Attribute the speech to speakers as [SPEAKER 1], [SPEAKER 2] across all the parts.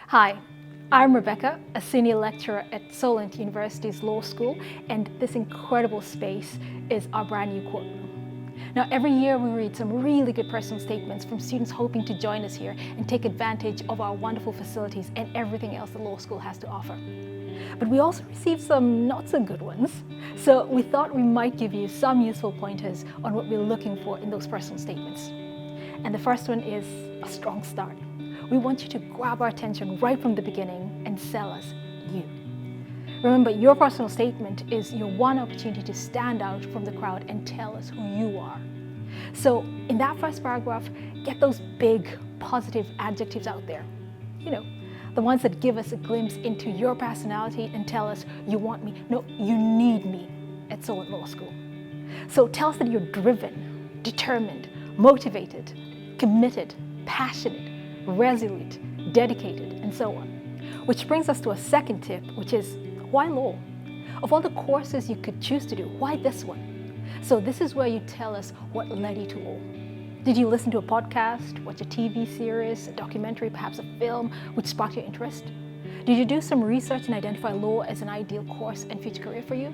[SPEAKER 1] Hi, I'm Rebecca, a senior lecturer at Solent University's Law School, and this incredible space is our brand new courtroom. Now, every year we read some really good personal statements from students hoping to join us here and take advantage of our wonderful facilities and everything else the law school has to offer. But we also received some not so good ones, so we thought we might give you some useful pointers on what we're looking for in those personal statements. And the first one is a strong start. We want you to grab our attention right from the beginning and sell us you. Remember, your personal statement is your one opportunity to stand out from the crowd and tell us who you are. So in that first paragraph, get those big positive adjectives out there. The ones that give us a glimpse into your personality and tell us you want me, no, you need me at Solent Law School. So tell us that you're driven, determined, motivated, committed, passionate, resolute, dedicated, and so on. Which brings us to a second tip, which is why law? Of all the courses you could choose to do, why this one? So this is where you tell us what led you to law. Did you listen to a podcast, watch a TV series, a documentary, perhaps a film which sparked your interest? Did you do some research and identify law as an ideal course and future career for you?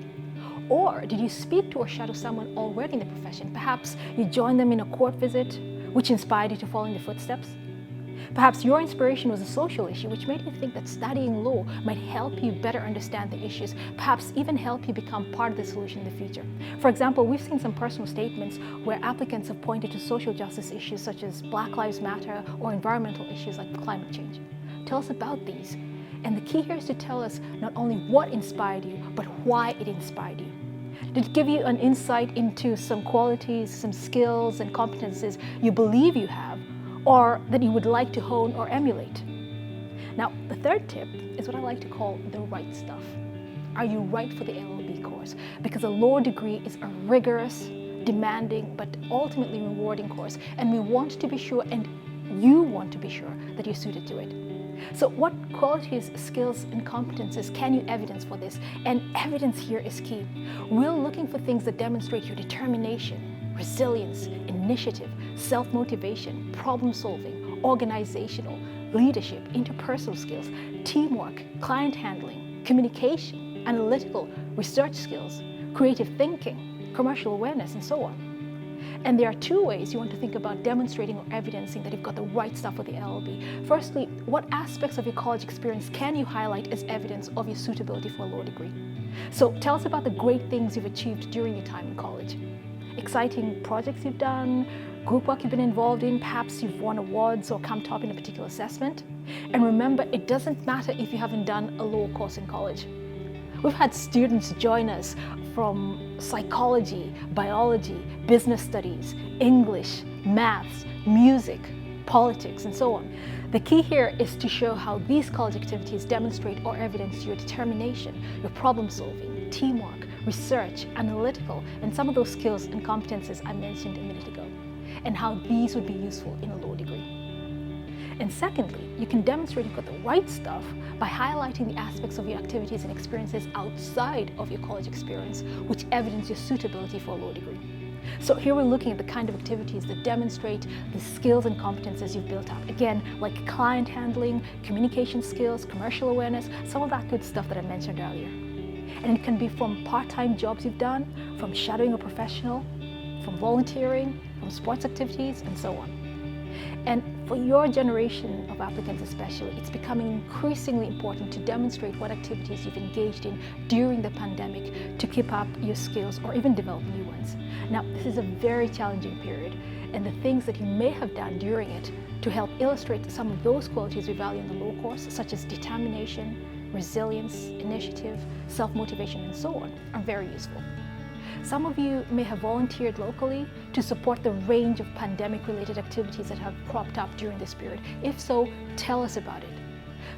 [SPEAKER 1] Or did you speak to or shadow someone already in the profession? Perhaps you joined them in a court visit, which inspired you to follow in their footsteps? Perhaps your inspiration was a social issue which made you think that studying law might help you better understand the issues, perhaps even help you become part of the solution in the future. For example, we've seen some personal statements where applicants have pointed to social justice issues such as Black Lives Matter or environmental issues like climate change. Tell us about these. And the key here is to tell us not only what inspired you, but why it inspired you. Did it give you an insight into some qualities, some skills and competences you believe you have, or that you would like to hone or emulate? Now, the third tip is what I like to call the right stuff. Are you right for the LLB course? Because a law degree is a rigorous, demanding, but ultimately rewarding course, and we want to be sure, and you want to be sure, that you're suited to it. So what qualities, skills, and competences can you evidence for this? And evidence here is key. We're looking for things that demonstrate your determination, resilience, initiative, self-motivation, problem-solving, organizational, leadership, interpersonal skills, teamwork, client handling, communication, analytical, research skills, creative thinking, commercial awareness, and so on. And there are two ways you want to think about demonstrating or evidencing that you've got the right stuff for the LLB. Firstly, what aspects of your college experience can you highlight as evidence of your suitability for a law degree? So tell us about the great things you've achieved during your time in college. Exciting projects you've done, group work you've been involved in, perhaps you've won awards or come top in a particular assessment. And remember, it doesn't matter if you haven't done a law course in college. We've had students join us from psychology, biology, business studies, English, maths, music, politics, and so on. The key here is to show how these college activities demonstrate or evidence your determination, your problem solving, teamwork, research, analytical, and some of those skills and competences I mentioned a minute ago, and how these would be useful in a law degree. And secondly, you can demonstrate you've got the right stuff by highlighting the aspects of your activities and experiences outside of your college experience, which evidence your suitability for a law degree. So here we're looking at the kind of activities that demonstrate the skills and competences you've built up. Again, like client handling, communication skills, commercial awareness, some of that good stuff that I mentioned earlier. And it can be from part-time jobs you've done, from shadowing a professional, from volunteering, from sports activities, and so on. And for your generation of applicants especially, it's becoming increasingly important to demonstrate what activities you've engaged in during the pandemic to keep up your skills or even develop new ones. Now, this is a very challenging period, and the things that you may have done during it to help illustrate some of those qualities we value in the law course, such as determination, resilience, initiative, self-motivation, and so on, are very useful. Some of you may have volunteered locally to support the range of pandemic-related activities that have cropped up during this period. If so, tell us about it.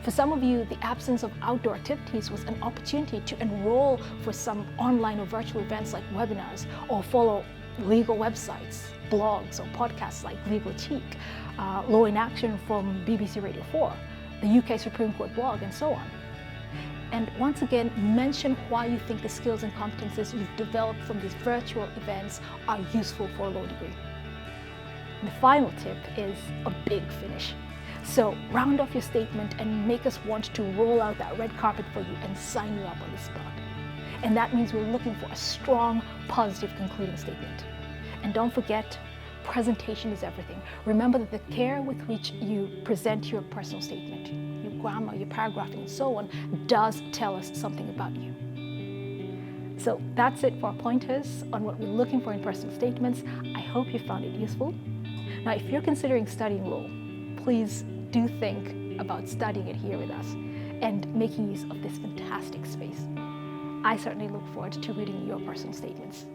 [SPEAKER 1] For some of you, the absence of outdoor activities was an opportunity to enroll for some online or virtual events like webinars, or follow legal websites, blogs, or podcasts like Legal Cheek, Law in Action from BBC Radio 4, the UK Supreme Court blog, and so on. And once again, mention why you think the skills and competences you've developed from these virtual events are useful for a law degree. And the final tip is a big finish. So round off your statement and make us want to roll out that red carpet for you and sign you up on the spot. And that means we're looking for a strong, positive concluding statement. And don't forget, presentation is everything. Remember that the care with which you present your personal statement, your grammar, your paragraphing, and so on, does tell us something about you. So that's it for our pointers on what we're looking for in personal statements. I hope you found it useful. Now, if you're considering studying law, please do think about studying it here with us and making use of this fantastic space. I certainly look forward to reading your personal statements.